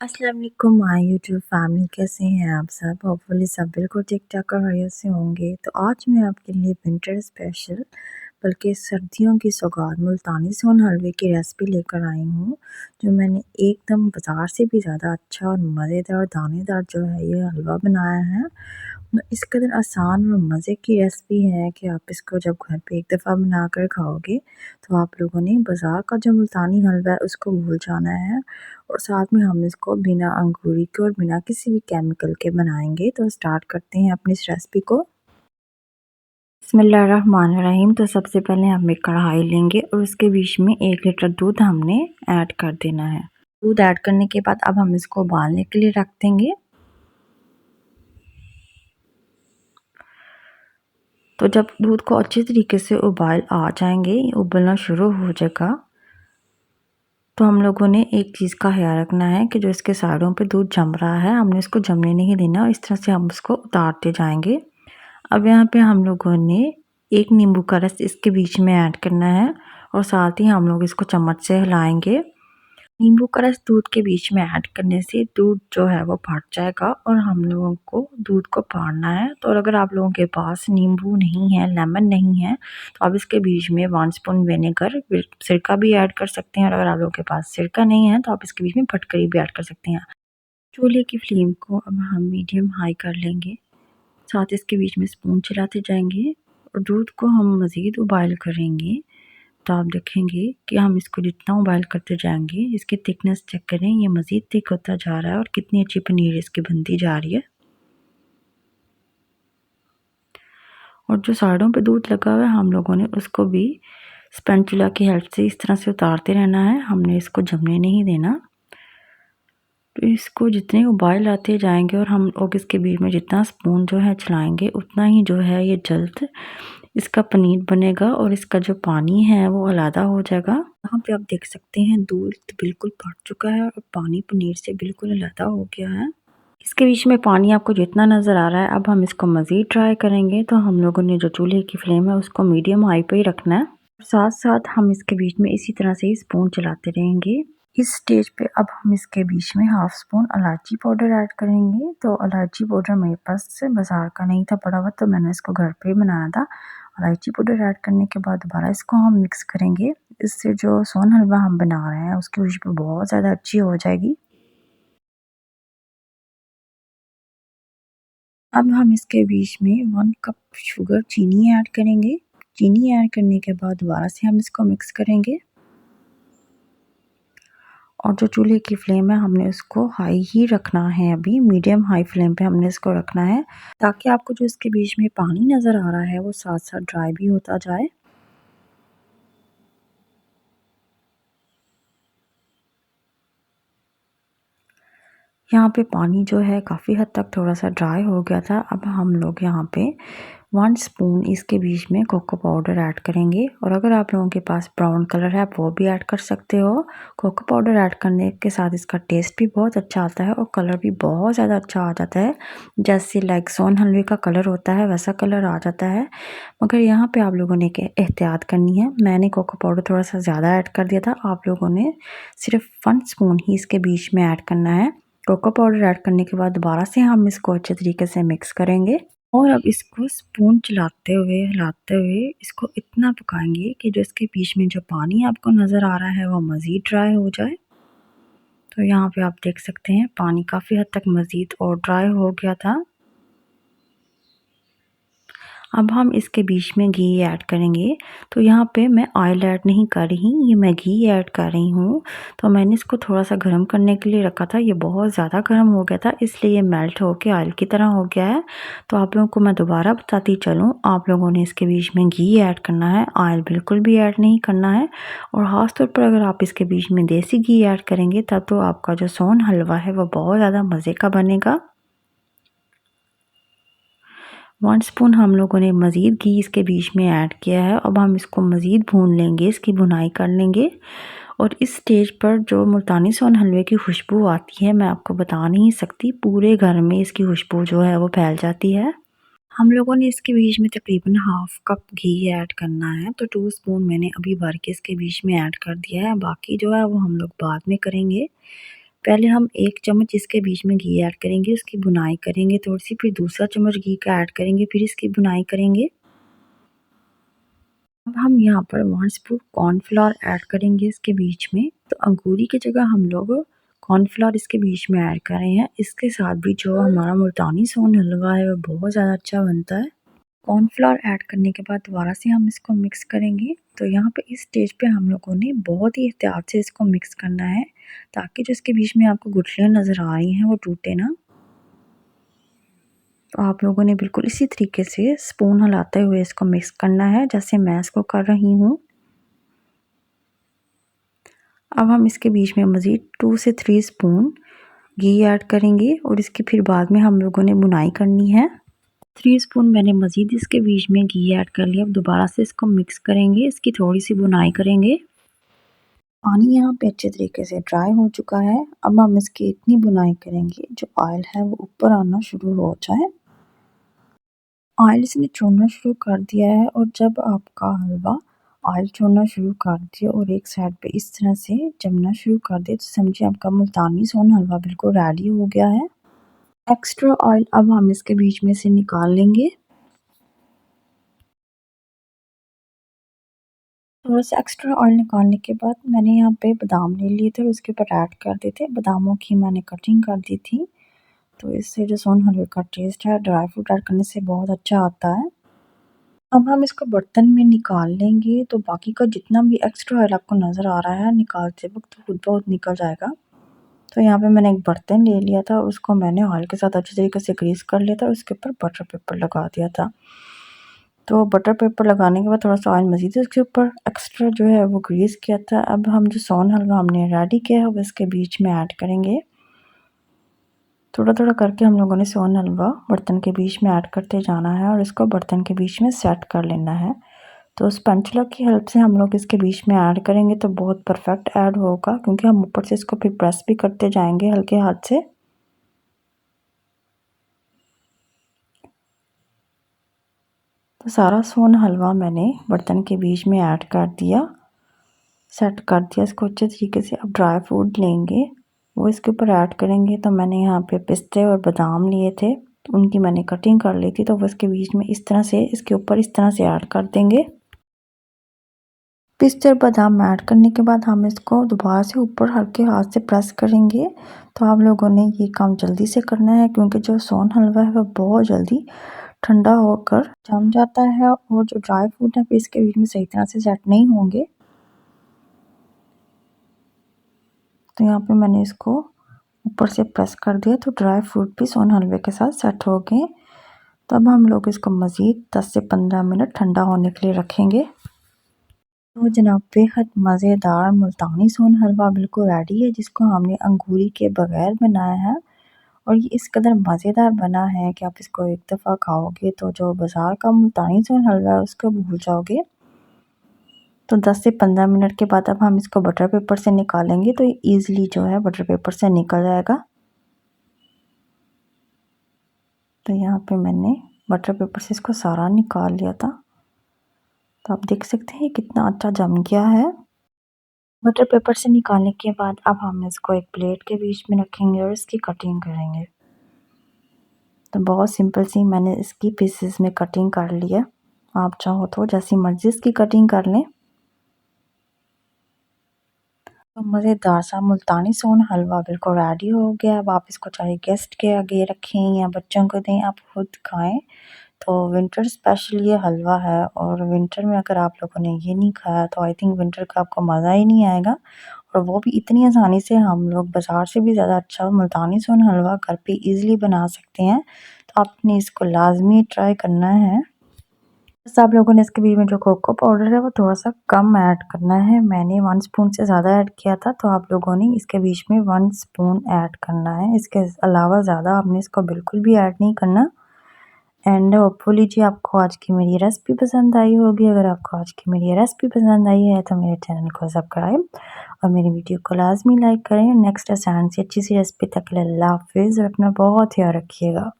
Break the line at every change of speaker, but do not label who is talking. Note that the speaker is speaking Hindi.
अस्सलाम वालेकुम माय यूट्यूब फैमिली, कैसे हैं आप सब? होपफुली सब बिल्कुल ठीक-ठाक और खैरियत से होंगे। तो आज मैं आपके लिए विंटर स्पेशल बल्कि सर्दियों की सौगात मुल्तानी सोन हलवे की रेसिपी लेकर आई हूँ, जो मैंने एकदम बाज़ार से भी ज़्यादा अच्छा और मज़ेदार दानेदार जो है ये हलवा बनाया है। इस कदर आसान और मज़े की रेसिपी है कि आप इसको जब घर पे एक दफ़ा बनाकर खाओगे तो आप लोगों ने बाज़ार का जो मुल्तानी हलवा है उसको भूल जाना है। और साथ में हम इसको बिना अंगूरी के और बिना किसी भी केमिकल के बनाएंगे। तो स्टार्ट करते हैं अपनी इस रेसिपी को। बिस्मिल्लाहिर्रहमानिर्रहीम। तो सबसे पहले हम एक कढ़ाई लेंगे और उसके बीच में 1 लीटर दूध हमने ऐड कर देना है। दूध ऐड करने के बाद अब हम इसको उबालने के लिए रख देंगे। तो जब दूध को अच्छी तरीके से उबाल आ जाएंगे, उबलना शुरू हो जाएगा, तो हम लोगों ने एक चीज़ का ख्याल रखना है कि जो इसके साइडों पे दूध जम रहा है, हमने इसको जमने नहीं देना और इस तरह से हम उसको उतारते जाएंगे। अब यहाँ पे हम लोगों ने 1 नींबू का रस इसके बीच में ऐड करना है और साथ ही हम लोग इसको चम्मच से हिलाएंगे। नींबू का रस दूध के बीच में ऐड करने से दूध जो है वो फट जाएगा और हम लोगों को दूध को फाड़ना है। तो अगर आप लोगों के पास नींबू नहीं है, लेमन नहीं है, तो आप इसके बीच में 1 स्पून विनेगर सिरका भी ऐड कर सकते हैं। और अगर आप लोगों के पास सिरका नहीं है तो आप इसके बीच में फटकरी भी ऐड कर सकते हैं। चूल्हे की फ्लेम को अब हम मीडियम हाई कर लेंगे, साथ इसके बीच में स्पून चलाते जाएंगे और दूध को हम मज़ीद उबाइल करेंगे। तो आप देखेंगे कि हम इसको जितना उबाइल करते जाएंगे, इसकी थिकनेस चेक करें, ये मज़ीद थिक होता जा रहा है और कितनी अच्छी पनीर इसकी बनती जा रही है। और जो साइडों पे दूध लगा हुआ है, हम लोगों ने उसको भी स्पैचुला की हेल्प से इस तरह से उतारते रहना है, हमने इसको जमने नहीं देना। तो इसको जितने उबाइल आते जाएंगे और हम लोग इसके बीच में जितना स्पून जो है चलाएंगे, उतना ही जो है ये जल्द इसका पनीर बनेगा और इसका जो पानी है वो अलग हो जाएगा। यहाँ पे आप देख सकते हैं दूध बिल्कुल फट चुका है और पानी पनीर से बिल्कुल अलग हो गया है। इसके बीच में पानी आपको जितना नज़र आ रहा है, अब हम इसको मज़ीद ट्राई करेंगे। तो हम लोगों ने जो चूल्हे की फ्लेम है उसको मीडियम हाई पे ही रखना है। साथ साथ हम इसके बीच में इसी तरह से ही स्पून चलाते रहेंगे। इस स्टेज पे अब हम इसके बीच में हाफ स्पून इलायची पाउडर ऐड करेंगे। तो इलायची पाउडर मेरे पास से बाज़ार का नहीं था पड़ा हुआ, तो मैंने इसको घर पे ही बनाया था। इलायची पाउडर ऐड करने के बाद दोबारा इसको हम मिक्स करेंगे। इससे जो सोन हलवा हम बना रहे हैं उसकी खुशबू बहुत ज़्यादा अच्छी हो जाएगी। अब हम इसके बीच में 1 कप शुगर चीनी ऐड करेंगे। चीनी ऐड करने के बाद दोबारा से हम इसको मिक्स करेंगे और जो चूल्हे की फ्लेम है हमने उसको हाई ही रखना है, अभी मीडियम हाई फ्लेम पे हमने इसको रखना है, ताकि आपको जो इसके बीच में पानी नज़र आ रहा है वो साथ साथ ड्राई भी होता जाए। यहाँ पे पानी जो है काफ़ी हद तक थोड़ा सा ड्राई हो गया था। अब हम लोग यहाँ पे 1 स्पून इसके बीच में कोको पाउडर ऐड करेंगे और अगर आप लोगों के पास ब्राउन कलर है आप वो भी ऐड कर सकते हो। कोको पाउडर ऐड करने के साथ इसका टेस्ट भी बहुत अच्छा आता है और कलर भी बहुत ज़्यादा अच्छा आ जाता है। जैसे लाइक सोन हलवे का कलर होता है वैसा कलर आ जाता है। मगर यहाँ पे आप लोगों ने एहतियात करनी है। मैंने कोको पाउडर थोड़ा सा ज़्यादा ऐड कर दिया था, आप लोगों ने सिर्फ 1 स्पून ही इसके बीच में ऐड करना है। कोको पाउडर ऐड करने के बाद दोबारा से हम इसको अच्छे तरीके से मिक्स करेंगे और अब इसको स्पून चलाते हुए हिलाते हुए इसको इतना पकाएंगे कि जो इसके बीच में जो पानी आपको नज़र आ रहा है वो मज़ीद ड्राई हो जाए। तो यहाँ पे आप देख सकते हैं पानी काफ़ी हद तक मज़ीद और ड्राई हो गया था। अब हम इसके बीच में घी ऐड करेंगे। तो यहाँ पे मैं ऑयल ऐड नहीं कर रही, ये मैं घी ऐड कर रही हूँ। तो मैंने इसको थोड़ा सा गर्म करने के लिए रखा था, ये बहुत ज़्यादा गर्म हो गया था इसलिए ये मेल्ट होके ऑयल की तरह हो गया है। तो आप लोगों को मैं दोबारा बताती चलूँ, आप लोगों ने इसके बीच में घी ऐड करना है, ऑयल बिल्कुल भी ऐड नहीं करना है। और ख़ास तौर पर अगर आप इसके बीच में देसी घी ऐड करेंगे तब तो आपका जो सोन हलवा है वो बहुत ज़्यादा मज़े का बनेगा। 1 स्पून हम लोगों ने मज़ीद घी इसके बीच में ऐड किया है। अब हम इसको मज़ीद भून लेंगे, इसकी भुनाई कर लेंगे। और इस स्टेज पर जो मुल्तानी सोन हलवे की खुशबू आती है मैं आपको बता नहीं सकती, पूरे घर में इसकी खुशबू जो है वो फैल जाती है। हम लोगों ने इसके बीच में तकरीबन हाफ कप घी ऐड करना है। तो 2 स्पून मैंने अभी भर के इसके बीच में ऐड कर दिया है, बाकी जो है वो हम लोग बाद में करेंगे। पहले हम 1 चम्मच इसके बीच में घी ऐड करेंगे, उसकी भुनाई करेंगे थोड़ी-सी, फिर दूसरा चम्मच घी का ऐड करेंगे, फिर इसकी भुनाई करेंगे। अब हम यहाँ पर 1 स्पून कॉर्नफ्लोर ऐड करेंगे इसके बीच में। तो अंगूरी की जगह हम लोग कॉर्नफ्लोर इसके बीच में ऐड कर रहे हैं। इसके साथ भी जो हमारा मुल्तानी सोन हलवा है वो बहुत ज़्यादा अच्छा बनता है। कॉर्नफ्लोर ऐड करने के बाद दोबारा से हम इसको मिक्स करेंगे। तो यहाँ पे इस स्टेज पे हम लोगों ने बहुत ही एहतियात से इसको मिक्स करना है, ताकि जो इसके बीच में आपको गुठलियाँ नज़र आ रही हैं वो टूटे ना। तो आप लोगों ने बिल्कुल इसी तरीके से स्पून हिलाते हुए इसको मिक्स करना है, जैसे मैं इसको कर रही हूँ। अब हम इसके बीच में मज़ीद 2 से 3 स्पून घी ऐड करेंगे और इसके फिर बाद में हम लोगों ने भुनाई करनी है। 3 स्पून मैंने मज़ीद इसके बीच में घी ऐड कर लिया। अब दोबारा से इसको मिक्स करेंगे, इसकी थोड़ी-सी भुनाई करेंगे। पानी यहाँ पे अच्छे तरीके से ड्राई हो चुका है। अब हम इसकी इतनी भुनाई करेंगे जो ऑयल है वो ऊपर आना शुरू हो जाए। ऑयल इसने छोड़ना शुरू कर दिया है और जब आपका हलवा ऑयल छोड़ना शुरू कर दे और एक साइड पे इस तरह से जमना शुरू कर दे, तो समझिए आपका मुल्तानी सोन हलवा बिल्कुल रेडी हो गया है। एक्स्ट्रा ऑयल अब हम इसके बीच में से निकाल लेंगे। थोड़ा सा एक्स्ट्रा ऑयल निकालने के बाद मैंने यहाँ पे बादाम ले लिए थे और उसके ऊपर ऐड कर दिए थे। बादामों की मैंने कटिंग कर दी थी, तो इससे जो सोन हलवे का टेस्ट है ड्राई फ्रूट ऐड करने से बहुत अच्छा आता है। अब हम इसको बर्तन में निकाल लेंगे, तो बाकी का जितना भी एक्स्ट्रा ऑयल आपको नज़र आ रहा है निकालते वक्त खुद बहुत निकल जाएगा। तो यहाँ पे मैंने एक बर्तन ले लिया था, उसको मैंने ऑयल के साथ अच्छी तरीके से ग्रीस कर लिया था और उसके ऊपर बटर पेपर लगा दिया था। तो बटर पेपर लगाने के बाद थोड़ा-सा ऑयल मज़ीद उसके ऊपर एक्स्ट्रा जो है वो ग्रीस किया था। अब हम जो सोन हलवा हमने रेडी किया है वो इसके बीच में ऐड करेंगे। थोड़ा-थोड़ा करके हम लोगों ने सोन हलवा बर्तन के बीच में ऐड करते जाना है और इसको बर्तन के बीच में सेट कर लेना है। तो स्पैचुला की हेल्प से हम लोग इसके बीच में ऐड करेंगे तो बहुत परफेक्ट ऐड होगा, क्योंकि हम ऊपर से इसको फिर प्रेस भी करते जाएंगे हल्के हाथ से। तो सारा सोन हलवा मैंने बर्तन के बीच में ऐड कर दिया, सेट कर दिया इसको अच्छे तरीके से। अब ड्राई फ्रूट लेंगे, वो इसके ऊपर ऐड करेंगे। तो मैंने यहाँ पे पिस्ते और बादाम लिए थे, तो उनकी मैंने कटिंग कर ली थी, तो वो इसके बीच में इस तरह से इसके ऊपर इस तरह से ऐड कर देंगे। पिस्ते और बादाम ऐड करने के बाद हम इसको दोबारा से ऊपर हल्के हाथ से प्रेस करेंगे। तो आप लोगों ने ये काम जल्दी से करना है, क्योंकि जो सोन हलवा है वो बहुत जल्दी ठंडा होकर जम जाता है और जो ड्राई फ्रूट है फिर इसके बीच में सही तरह से सेट नहीं होंगे। तो यहाँ पे मैंने इसको ऊपर से प्रेस कर दिया, तो ड्राई फ्रूट भी सोन हलवे के साथ सेट हो गए। तो अब हम लोग इसको मज़ीद 10 से 15 मिनट ठंडा होने के लिए रखेंगे। तो जनाब बेहद मज़ेदार मुल्तानी सोन हलवा बिल्कुल रेडी है, जिसको हमने अंगूरी के बगैर बनाया है और ये इस कदर मज़ेदार बना है कि आप इसको एक दफ़ा खाओगे तो जो बाज़ार का मुल्तानी सोन हलवा है उसको भूल जाओगे। तो 10 से 15 मिनट के बाद अब हम इसको बटर पेपर से निकालेंगे, तो ये ईज़िली जो है बटर पेपर से निकल जाएगा। तो यहाँ पे मैंने बटर पेपर से इसको सारा निकाल लिया था। तो आप देख सकते हैं कितना अच्छा जम गया है। बटर पेपर से निकालने के बाद अब हम इसको एक प्लेट के बीच में रखेंगे और इसकी कटिंग करेंगे। तो बहुत सिंपल सी मैंने इसकी पीसेस में कटिंग कर ली है। आप चाहो तो जैसी मर्ज़ी इसकी कटिंग कर लें। तो मज़ेदार सा मुल्तानी सोन हलवा बिल्कुल रेडी हो गया। अब आप इसको चाहे गेस्ट के आगे रखें या बच्चों को दें, आप खुद खाएँ। तो विंटर स्पेशल ये हलवा है और विंटर में अगर आप लोगों ने ये नहीं खाया तो आई थिंक विंटर का आपको मज़ा ही नहीं आएगा। और वो भी इतनी आसानी से हम लोग बाज़ार से भी ज़्यादा अच्छा मुल्तानी सोन हलवा घर पे ईज़िली बना सकते हैं। तो आपने इसको लाज़मी ट्राई करना है। बस आप लोगों ने इसके बीच में जो कोको पाउडर है वो थोड़ा-सा कम ऐड करना है। मैंने 1 स्पून से ज़्यादा ऐड किया था, तो आप लोगों ने इसके बीच में 1 स्पून ऐड करना है। इसके अलावा ज़्यादा आपने इसको बिल्कुल भी ऐड नहीं करना। एंड होपफुली जी आपको आज की मेरी रेसिपी पसंद आई होगी। अगर आपको आज की मेरी रेसिपी पसंद आई है तो मेरे चैनल को सब्सक्राइब और मेरी वीडियो को लाज़मी लाइक करें। नेक्स्ट आसान सी अच्छी सी रेसिपी तक के लिए अल्लाह हाफ़िज़ और अपना बहुत ख्याल रखिएगा।